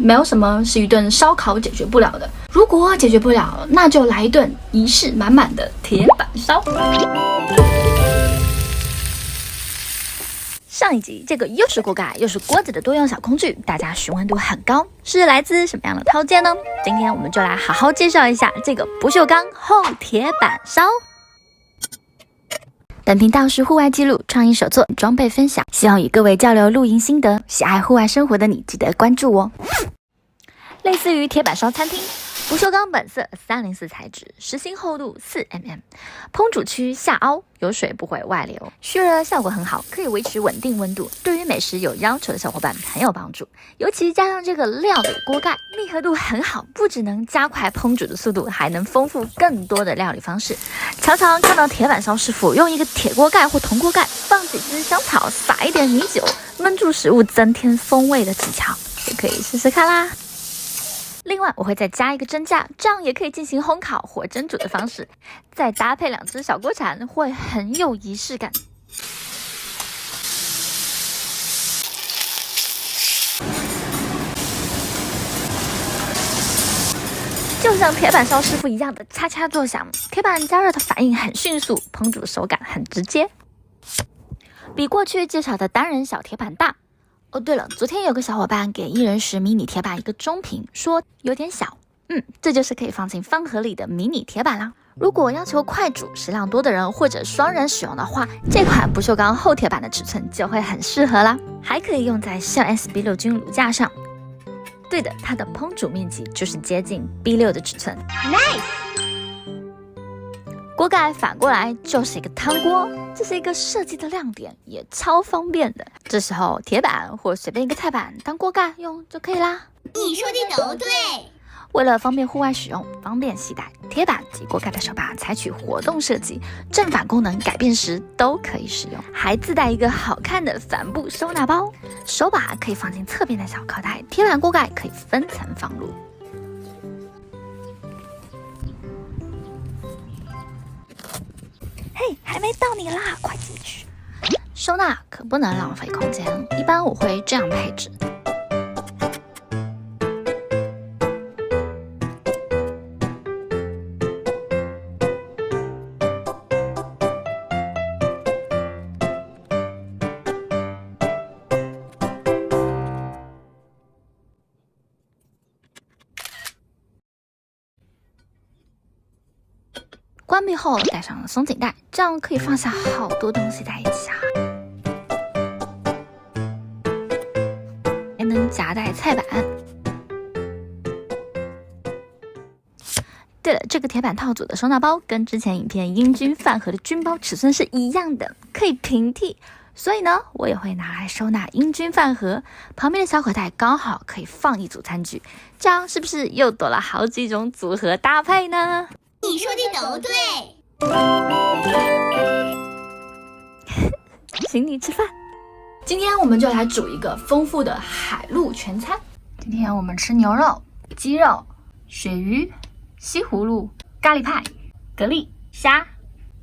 没有什么是一顿烧烤解决不了的。如果解决不了，那就来一顿仪式满满的铁板烧。上一集这个又是锅盖又是锅子的多用小工具，大家询问度很高，是来自什么样的套件呢？今天我们就来好好介绍一下这个不锈钢厚铁板烧。本频道是户外记录、创意手作、装备分享，希望与各位交流露营心得。喜爱户外生活的你，记得关注哦。类似于铁板烧餐厅，不锈钢本色304材质，实心厚度4mm，烹煮区下凹，油水不会外流，蓄热效果很好，可以维持稳定温度，对于美食有要求的小伙伴很有帮助。尤其加上这个料理锅盖，密合度很好，不只能加快烹煮的速度，还能丰富更多的料理方式。常常看到铁板烧师傅用一个铁锅盖或铜锅盖，放几只香草，撒一点米酒，焖住食物增添风味的技巧，也可以试试看啦。另外我会再加一个蒸架，这样也可以进行烘烤或蒸煮的方式，再搭配2只小锅铲，会很有仪式感。就像铁板烧师傅一样的恰恰作响，铁板加热的反应很迅速，烹煮手感很直接，比过去介绍的单人小铁板大。哦，对了，昨天有个小伙伴给1人10迷你铁板一个中评，说有点小。这就是可以放进饭盒里的迷你铁板啦。如果要求快煮、食量多的人或者双人使用的话，这款不锈钢厚铁板的尺寸就会很适合啦。还可以用在像 SB6军炉架上。对的，它的烹煮面积就是接近 B6 的尺寸。Nice。锅盖反过来就是一个汤锅，这是一个设计的亮点，也超方便的。这时候铁板或随便一个菜板当锅盖用就可以啦。你说的都对。为了方便户外使用、方便携带，铁板及锅盖的手把采取活动设计，正反功能改变时都可以使用，还自带一个好看的帆布收纳包，手把可以放进侧边的小口袋，铁板锅盖可以分层放入。嘿，还没到你啦，快进去！收纳可不能浪费空间，一般我会这样配置。关闭后带上松紧带，这样可以放下好多东西在一起啊，还能夹带菜板。对了，这个铁板套组的收纳包跟之前影片英军饭盒的军包尺寸是一样的，可以平替，所以呢，我也会拿来收纳英军饭盒。旁边的小口袋刚好可以放一组餐具，这样是不是又多了好几种组合搭配呢？你说的都对。请你吃饭。今天我们就来煮一个丰富的海陆全餐。今天我们吃牛肉、鸡肉、鳕鱼、西葫芦、咖喱派、蛤蜊、虾、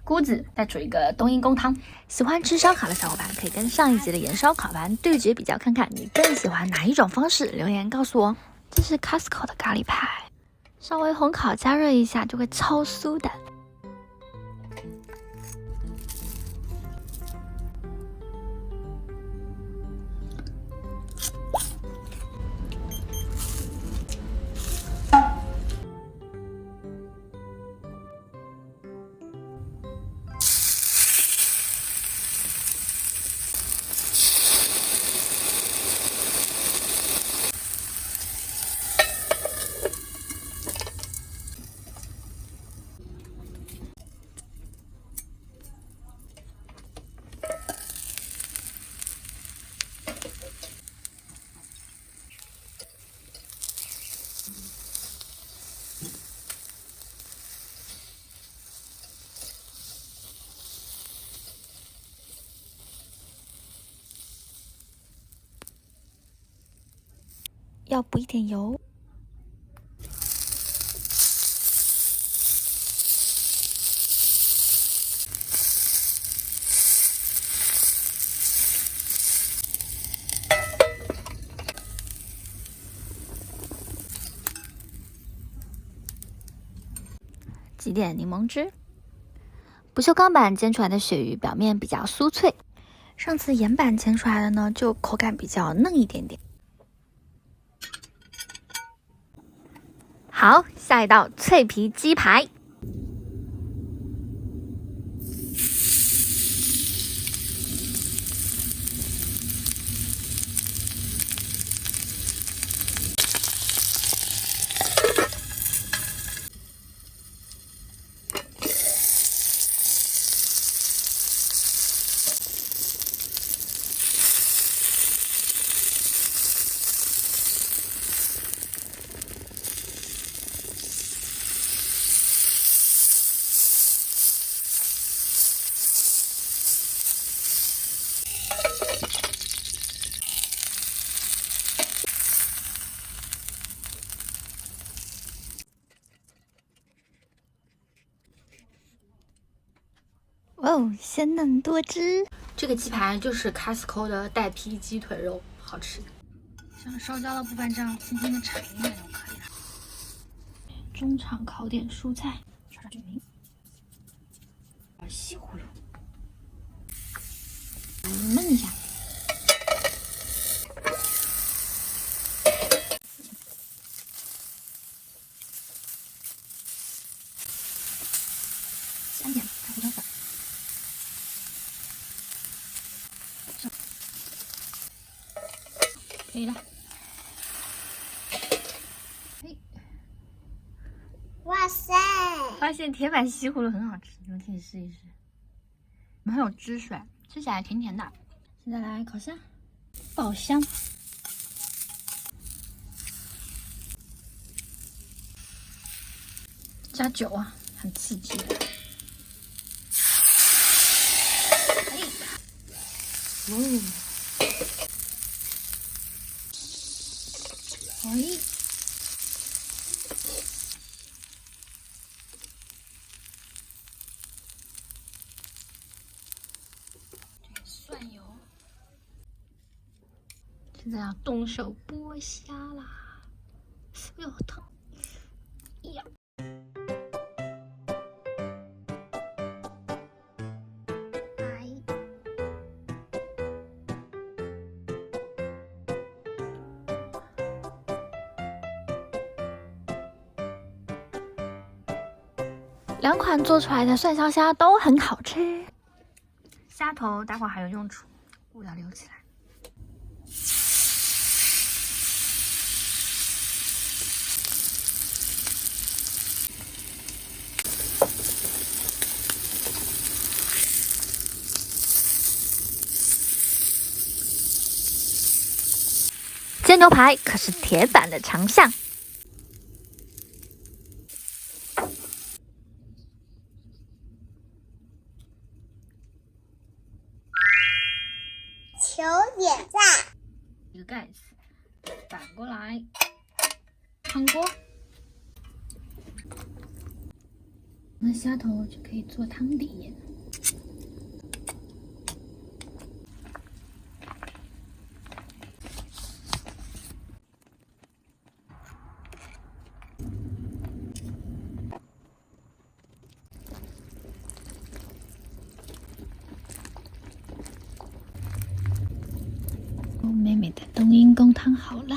菇子，再煮一个冬阴功汤。喜欢吃烧烤的小伙伴可以跟上一集的盐烧烤盘对决比较，看看你更喜欢哪一种方式，留言告诉我。这是 Costco 的咖喱派，稍微烘烤加热一下就会超酥的。要补一点油。挤点柠檬汁。不锈钢板煎出来的鳕鱼表面比较酥脆，上次岩板煎出来的呢，就口感比较嫩一点点。好，下一道脆皮鸡排。哦，鲜嫩多汁。这个鸡排就是 Costco 的带皮鸡腿肉，好吃。像烧焦的部分这样轻轻的铲一点就可以了。中场烤点蔬菜，刷刷均匀。西葫芦，焖一下。3点大胡椒粉。可以了。哇塞！发现铁板西葫芦很好吃，你们可以试一试。很有汁水，吃起来甜甜的。现在来烤虾，爆香。加酒啊，很刺激。蒜油，现在要动手剥虾啦！哎呦，好烫！呀，两款做出来的蒜烧虾都很好吃。虾头待会儿还有用处，我要留起来。煎牛排可是铁板的强项。求点赞！一个盖子，反过来，烫锅。那虾头就可以做汤底。美美的冬阴功汤好了，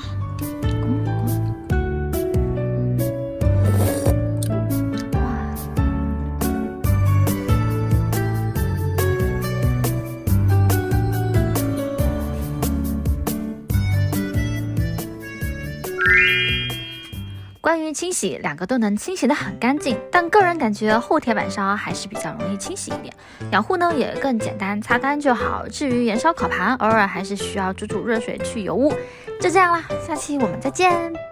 关于清洗，两个都能清洗得很干净，但个人感觉厚铁板烧还是比较容易清洗一点，养护呢也更简单，擦干就好。至于盐烧烤盘，偶尔还是需要煮热水去油污。就这样啦，下期我们再见。